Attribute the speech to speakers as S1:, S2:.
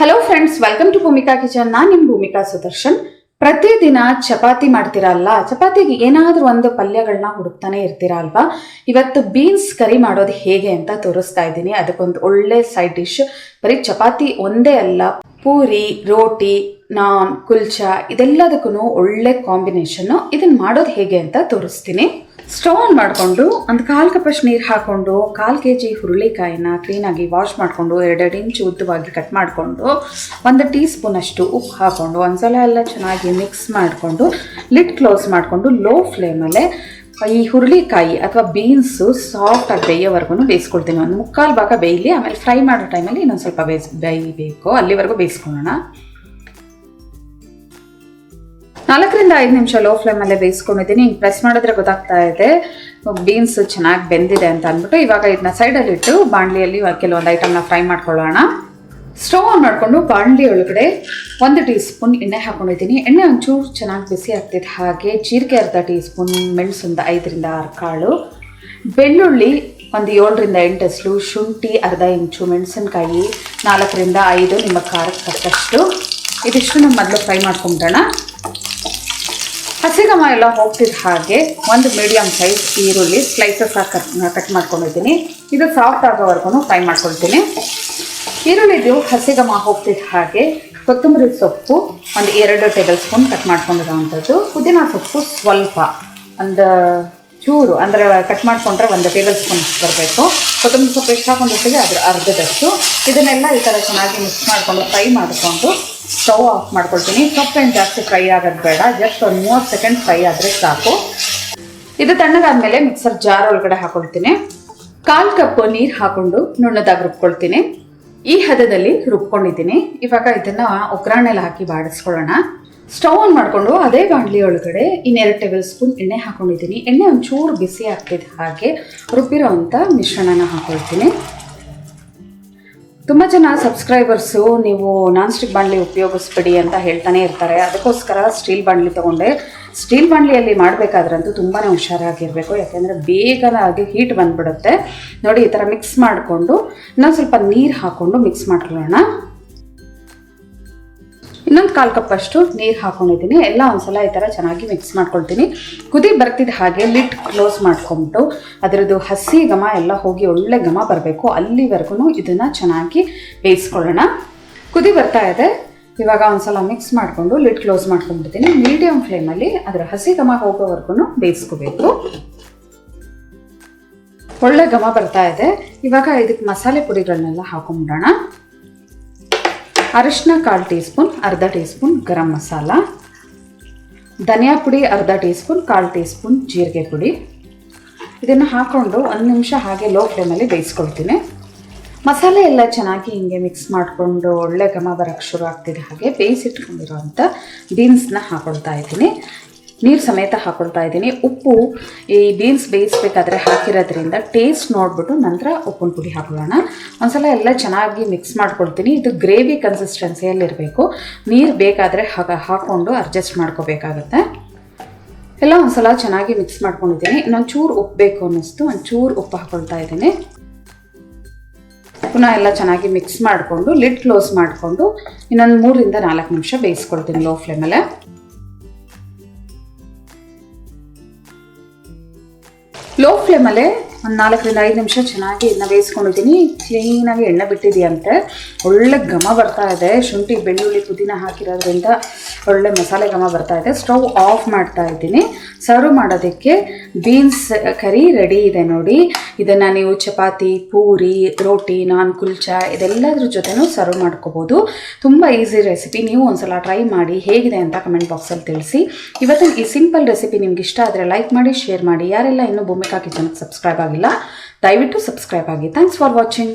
S1: Hello friends, welcome to Bhoomika kitchen. ನಾನು ನಿಮ್ಮ ಭೂಮಿಕಾ ಸುದರ್ಶನ್. ಪ್ರತಿದಿನ ಚಪಾತಿ ಮಾಡ್ತೀರಲ್ಲ, ಚಪಾತಿಗೆ ಏನಾದರೂ ಒಂದು ಪಲ್ಯಗಳನ್ನ ಹುಡುಕ್ತಾನೆ ಇರ್ತೀರಾ ಅಲ್ವಾ. ಇವತ್ತು ಬೀನ್ಸ್ ಕರಿ ಮಾಡೋದು ಹೇಗೆ ಅಂತ ತೋರಿಸ್ತಾ ಇದ್ದೀನಿ. ಅದಕ್ಕೊಂದು ಒಳ್ಳೆ ಸೈಡ್ ಡಿಶ್. ಬರೀ ಚಪಾತಿ ಒಂದೇ ಅಲ್ಲ, ಪೂರಿ, ರೋಟಿ, ನಾನ್, ಕುಲ್ಚಾ ಇದೆಲ್ಲದಕ್ಕೂ ಒಳ್ಳೆ ಕಾಂಬಿನೇಷನ್ನು. ಇದನ್ನು ಮಾಡೋದು ಹೇಗೆ ಅಂತ ತೋರಿಸ್ತೀನಿ. ಸ್ಟವ್ ಆನ್ ಮಾಡಿಕೊಂಡು ಒಂದು 1/4 ಕಪ್ಪಷ್ಟು ನೀರು ಹಾಕ್ಕೊಂಡು 1/4 kg ಹುರುಳಿಕಾಯಿನ ಕ್ಲೀನಾಗಿ ವಾಶ್ ಮಾಡಿಕೊಂಡು 2 ಇಂಚು ಉದ್ದವಾಗಿ ಕಟ್ ಮಾಡಿಕೊಂಡು 1 ಟೀ ಸ್ಪೂನ್ ಅಷ್ಟು ಉಪ್ಪು ಹಾಕ್ಕೊಂಡು ಒಂದ್ಸಲ ಎಲ್ಲ ಚೆನ್ನಾಗಿ ಮಿಕ್ಸ್ ಮಾಡಿಕೊಂಡು ಲಿಡ್ ಕ್ಲೋಸ್ ಮಾಡಿಕೊಂಡು ಲೋ ಫ್ಲೇಮಲ್ಲೇ ಈ ಹುರುಳಿಕಾಯಿ ಅಥವಾ ಬೀನ್ಸು ಸಾಫ್ಟಾಗಿ ಬೇಯೋವರೆಗೂ ಬೇಯಿಸ್ಕೊಳ್ತೀನಿ. ಒಂದು 3/4 ಭಾಗ ಬೇಯಲಿ, ಆಮೇಲೆ ಫ್ರೈ ಮಾಡೋ ಟೈಮಲ್ಲಿ ಇನ್ನೊಂದು ಸ್ವಲ್ಪ ಬೇಯಬೇಕು. ಅಲ್ಲಿವರೆಗೂ ಬೇಯಿಸ್ಕೊಳ್ಳೋಣ. 4 ರಿಂದ 5 ನಿಮಿಷ ಲೋ ಫ್ಲೇಮಲ್ಲೇ ಬೇಯಿಸ್ಕೊಂಡಿದ್ದೀನಿ. ಹಿಂಗೆ ಪ್ರೆಸ್ ಮಾಡಿದ್ರೆ ಗೊತ್ತಾಗ್ತಾ ಇದೆ ಬೀನ್ಸ್ ಚೆನ್ನಾಗಿ ಬೆಂದಿದೆ ಅಂತ ಅಂದ್ಬಿಟ್ಟು. ಇವಾಗ ಇದನ್ನ ಸೈಡಲ್ಲಿ ಇಟ್ಟು ಬಾಣಲಿಯಲ್ಲಿ ಕೆಲವೊಂದು ಐಟಮ್ನ ಫ್ರೈ ಮಾಡ್ಕೊಳ್ಳೋಣ. ಸ್ಟವ್ ಆನ್ ಮಾಡಿಕೊಂಡು ಬಾಣಲಿ ಒಳಗಡೆ 1 ಟೀ ಸ್ಪೂನ್ ಎಣ್ಣೆ ಹಾಕೊಂಡಿದ್ದೀನಿ. ಎಣ್ಣೆ ಒಂಚೂರು ಚೆನ್ನಾಗಿ ಬಿಸಿ ಆಗ್ತಿದೆ ಹಾಗೆ ಜೀರಿಗೆ ಅರ್ಧ ಟೀ ಸ್ಪೂನ್, ಮೆಣಸು 5 ರಿಂದ 6 ಕಾಳು, ಬೆಳ್ಳುಳ್ಳಿ 7 ರಿಂದ 8 ಅಷ್ಟು, ಶುಂಠಿ ಅರ್ಧ ಇಂಚು, ಮೆಣಸಿನಕಾಯಿ 4 ರಿಂದ 5 ನಿಮ್ಮ ಖಾರಕ್ಕೆ ತಕ್ಕಷ್ಟು. ಇದಿಷ್ಟು ನಮ್ಮ ಮೊದಲು ಫ್ರೈ ಮಾಡ್ಕೊಂಬಿಡೋಣ. ಹಸಿಗಮ ಎಲ್ಲ ಹೋಗ್ತಿದ್ದ ಹಾಗೆ 1 ಮೀಡಿಯಮ್ ಸೈಜ್ ಈರುಳ್ಳಿ ಸ್ಲೈಸಸ್ ಕಟ್ ಮಾಡ್ಕೊಂಡಿದ್ದೀನಿ. ಇದು ಸಾಫ್ಟ್ ಆಗೋವರೆಗೂ ಫ್ರೈ ಮಾಡ್ಕೊಳ್ತೀನಿ. ಈರುಳ್ಳಿದು ಹಸಿಗಮ ಹೋಗ್ತಿದ್ದ ಹಾಗೆ ಕೊತ್ತಂಬರಿ ಸೊಪ್ಪು 2 ಟೇಬಲ್ ಸ್ಪೂನ್ ಕಟ್ ಮಾಡ್ಕೊಂಡಿರೋವಂಥದ್ದು, ಪುದೀನ ಸೊಪ್ಪು ಸ್ವಲ್ಪ ಒಂದು ಚೂರು ಅಂದರೆ ಕಟ್ ಮಾಡಿಕೊಂಡ್ರೆ 1 ಟೇಬಲ್ ಸ್ಪೂನ್ ಬರಬೇಕು. ಕೊತ್ತಂಬರಿ ಸೊಪ್ಪು ಎಷ್ಟು ಹಾಕೊಂಡಿರ್ತೀವಿ ಅದ್ರ ಅರ್ಧದಷ್ಟು. ಇದನ್ನೆಲ್ಲ ಈ ಥರ ಚೆನ್ನಾಗಿ ಮಿಕ್ಸ್ ಮಾಡಿಕೊಂಡು ಫ್ರೈ ಮಾಡಿಕೊಂಡು ಸ್ಟವ್ ಆಫ್ ಮಾಡ್ಕೊಳ್ತೀನಿ. ಸೊಪ್ಪೇನು ಜಾಸ್ತಿ ಫ್ರೈ ಆಗೋದು ಬೇಡ, ಜಸ್ಟ್ ಒಂದು 30 ಸೆಕೆಂಡ್ ಫ್ರೈ ಆದರೆ ಸಾಕು. ಇದು ತಣ್ಣಗಾದ್ಮೇಲೆ ಮಿಕ್ಸರ್ ಜಾರ್ ಒಳಗಡೆ ಹಾಕೊಳ್ತೀನಿ. 1/4 ಕಪ್ ನೀರು ಹಾಕೊಂಡು ನುಣ್ಣದಾಗಿ ರುಬ್ಕೊಳ್ತೀನಿ. ಈ ಹದದಲ್ಲಿ ರುಬ್ಕೊಂಡಿದ್ದೀನಿ. ಇವಾಗ ಇದನ್ನು ಒಗ್ಗರಣೆಲ್ಲ ಹಾಕಿ ಬಾಡಿಸ್ಕೊಳ್ಳೋಣ. ಸ್ಟವ್ ಆನ್ ಮಾಡಿಕೊಂಡು ಅದೇ ಬಾಣಲಿ ಒಳಗಡೆ 2 ಟೇಬಲ್ ಸ್ಪೂನ್ ಎಣ್ಣೆ ಹಾಕೊಂಡಿದ್ದೀನಿ. ಎಣ್ಣೆ ಒಂಚೂರು ಬಿಸಿ ಆಗ್ತಿದ್ದ ಹಾಗೆ ರುಬ್ಬಿರೋ ಅಂಥ ಮಿಶ್ರಣನ ಹಾಕೊಳ್ತೀನಿ. ತುಂಬ ಜನ ಸಬ್ಸ್ಕ್ರೈಬರ್ಸು ನೀವು ನಾನ್ ಸ್ಟಿಕ್ ಬಾಣಲಿ ಉಪಯೋಗಿಸ್ಬಿಡಿ ಅಂತ ಹೇಳ್ತಾನೆ ಇರ್ತಾರೆ. ಅದಕ್ಕೋಸ್ಕರ ಸ್ಟೀಲ್ ಬಾಣಲಿ ತೊಗೊಂಡೆ. ಸ್ಟೀಲ್ ಬಾಣಲಿಯಲ್ಲಿ ಮಾಡಬೇಕಾದ್ರಂತೂ ತುಂಬಾ ಹುಷಾರಾಗಿರಬೇಕು, ಯಾಕೆಂದರೆ ಬೇಗನಾಗಿ ಹೀಟ್ ಬಂದುಬಿಡುತ್ತೆ. ನೋಡಿ, ಈ ಥರ ಮಿಕ್ಸ್ ಮಾಡಿಕೊಂಡು ಇನ್ನೊಂದು ಸ್ವಲ್ಪ ನೀರು ಹಾಕ್ಕೊಂಡು ಮಿಕ್ಸ್ ಮಾಡ್ಕೊಳ್ಳೋಣ. ಇನ್ನೊಂದು 1/4 ಕಪ್ ಅಷ್ಟು ನೀರು ಹಾಕೊಂಡಿದ್ದೀನಿ. ಎಲ್ಲ ಒಂದ್ಸಲ ಈ ಥರ ಚೆನ್ನಾಗಿ ಮಿಕ್ಸ್ ಮಾಡ್ಕೊಳ್ತೀನಿ. ಕುದಿ ಬರ್ತಿದ್ದ ಹಾಗೆ ಲಿಡ್ ಕ್ಲೋಸ್ ಮಾಡ್ಕೊಂಬಿಟ್ಟು ಅದರದ್ದು ಹಸಿ ಘಮ ಎಲ್ಲ ಹೋಗಿ ಒಳ್ಳೆ ಘಮ ಬರಬೇಕು. ಅಲ್ಲಿವರೆಗೂ ಇದನ್ನು ಚೆನ್ನಾಗಿ ಬೇಯಿಸ್ಕೊಳ್ಳೋಣ. ಕುದಿ ಬರ್ತಾ ಇದೆ. ಇವಾಗ ಒಂದ್ಸಲ ಮಿಕ್ಸ್ ಮಾಡಿಕೊಂಡು ಲಿಡ್ ಕ್ಲೋಸ್ ಮಾಡ್ಕೊಂಡ್ಬಿಡ್ತೀನಿ. ಮೀಡಿಯಮ್ ಫ್ಲೇಮಲ್ಲಿ ಅದರ ಹಸಿ ಘಮ ಹೋಗೋವರೆಗೂ ಬೇಯಿಸ್ಕೋಬೇಕು. ಒಳ್ಳೆ ಘಮ ಬರ್ತಾ ಇದೆ. ಇವಾಗ ಇದಕ್ಕೆ ಮಸಾಲೆ ಪುಡಿಗಳನ್ನೆಲ್ಲ ಹಾಕೊಂಡ್ಬಿಡೋಣ. ಅರಿಶಿನ 1/4 ಟೀ ಸ್ಪೂನ್, ಅರ್ಧ ಟೀ ಸ್ಪೂನ್ ಗರಂ ಮಸಾಲ, ಧನಿಯಾ ಪುಡಿ ಅರ್ಧ ಟೀ ಸ್ಪೂನ್, 1/4 ಟೀ ಸ್ಪೂನ್ ಜೀರಿಗೆ ಪುಡಿ. ಇದನ್ನು ಹಾಕ್ಕೊಂಡು 1 ನಿಮಿಷ ಹಾಗೆ ಲೋ ಫ್ಲೇಮಲ್ಲಿ ಬೇಯಿಸ್ಕೊಳ್ತೀನಿ. ಮಸಾಲೆ ಎಲ್ಲ ಚೆನ್ನಾಗಿ ಹಿಂಗೆ ಮಿಕ್ಸ್ ಮಾಡಿಕೊಂಡು ಒಳ್ಳೆ ಘಮ ಬರೋಕ್ಕೆ ಶುರು ಆಗ್ತಿದೆ ಹಾಗೆ ಬೇಯಿಸಿಟ್ಕೊಂಡಿರೋವಂಥ ಬೀನ್ಸ್ನ ಹಾಕ್ಕೊಳ್ತಾ ಇದ್ದೀನಿ. ನೀರು ಸಮೇತ ಹಾಕ್ಕೊಳ್ತಾ ಇದ್ದೀನಿ. ಉಪ್ಪು ಈ ಬೀನ್ಸ್ ಬೇಯಿಸ್ಬೇಕಾದ್ರೆ ಹಾಕಿರೋದ್ರಿಂದ ಟೇಸ್ಟ್ ನೋಡಿಬಿಟ್ಟು ನಂತರ ಉಪ್ಪಿನ ಪುಡಿ ಹಾಕೊಳ್ಳೋಣ. ಒಂದ್ಸಲ ಎಲ್ಲ ಚೆನ್ನಾಗಿ ಮಿಕ್ಸ್ ಮಾಡ್ಕೊಳ್ತೀನಿ. ಇದು ಗ್ರೇವಿ ಕನ್ಸಿಸ್ಟೆನ್ಸಿಯಲ್ಲಿರಬೇಕು. ನೀರು ಬೇಕಾದರೆ ಹಾಕ್ಕೊಂಡು ಅಡ್ಜಸ್ಟ್ ಮಾಡ್ಕೋಬೇಕಾಗತ್ತೆ. ಎಲ್ಲ ಒಂದ್ಸಲ ಚೆನ್ನಾಗಿ ಮಿಕ್ಸ್ ಮಾಡ್ಕೊಂಡಿದ್ದೀನಿ. ಇನ್ನೊಂದು ಚೂರು ಉಪ್ಪು ಬೇಕು ಅನ್ನಿಸ್ತು, ಒಂಚೂರು ಉಪ್ಪು ಹಾಕ್ಕೊಳ್ತಾ ಇದ್ದೀನಿ. ಪುನಃ ಎಲ್ಲ ಚೆನ್ನಾಗಿ ಮಿಕ್ಸ್ ಮಾಡಿಕೊಂಡು ಲಿಡ್ ಕ್ಲೋಸ್ ಮಾಡಿಕೊಂಡು ಇನ್ನೊಂದು 3 ರಿಂದ 4 ನಿಮಿಷ ಬೇಯಿಸ್ಕೊಳ್ತೀನಿ ಲೋ ಫ್ಲೇಮಲ್ಲೇ. ಲೋ ಫ್ಲೇಮಲ್ಲೇ ಒಂದು 4 ರಿಂದ 5 ನಿಮಿಷ ಚೆನ್ನಾಗಿ ಇದನ್ನ ಬೇಯಿಸ್ಕೊಂಡಿದ್ದೀನಿ. ಕ್ಲೀನಾಗಿ ಎಣ್ಣೆ ಬಿಟ್ಟಿದೆಯಂತೆ, ಒಳ್ಳೆ ಘಮ ಬರ್ತಾ ಇದೆ. ಶುಂಠಿ, ಬೆಳ್ಳುಳ್ಳಿ, ಪುದೀನ ಹಾಕಿರೋದ್ರಿಂದ ಒಳ್ಳೆ ಮಸಾಲೆ ಘಮ ಬರ್ತಾ ಇದೆ. ಸ್ಟವ್ ಆಫ್ ಮಾಡ್ತಾ ಇದ್ದೀನಿ. ಸರ್ವ್ ಮಾಡೋದಕ್ಕೆ ಬೀನ್ಸ್ ಕರಿ ರೆಡಿ ಇದೆ ನೋಡಿ. ಇದನ್ನು ನೀವು ಚಪಾತಿ, ಪೂರಿ, ರೋಟಿ, ನಾನ್, ಕುಲ್ಚಾ ಇದೆಲ್ಲದ್ರ ಜೊತೆನೂ ಸರ್ವ್ ಮಾಡ್ಕೋಬೋದು. ತುಂಬ ಈಸಿ ರೆಸಿಪಿ. ನೀವು ಒಂದ್ಸಲ ಟ್ರೈ ಮಾಡಿ ಹೇಗಿದೆ ಅಂತ ಕಮೆಂಟ್ ಬಾಕ್ಸಲ್ಲಿ ತಿಳಿಸಿ. ಇವತ್ತಿನ ಈ ಸಿಂಪಲ್ ರೆಸಿಪಿ ನಿಮ್ಗೆ ಇಷ್ಟ ಆದರೆ ಲೈಕ್ ಮಾಡಿ, ಶೇರ್ ಮಾಡಿ. ಯಾರೆಲ್ಲ ಇನ್ನೂ ಭೂಮಿಕಾ ಕಿಚನ್ಗೆ ಸಬ್ಸ್ಕ್ರೈಬ್ ಆಗಿಲ್ಲ ದಯವಿಟ್ಟು ಸಬ್ಸ್ಕ್ರೈಬ್ ಆಗಿ. Thanks for watching.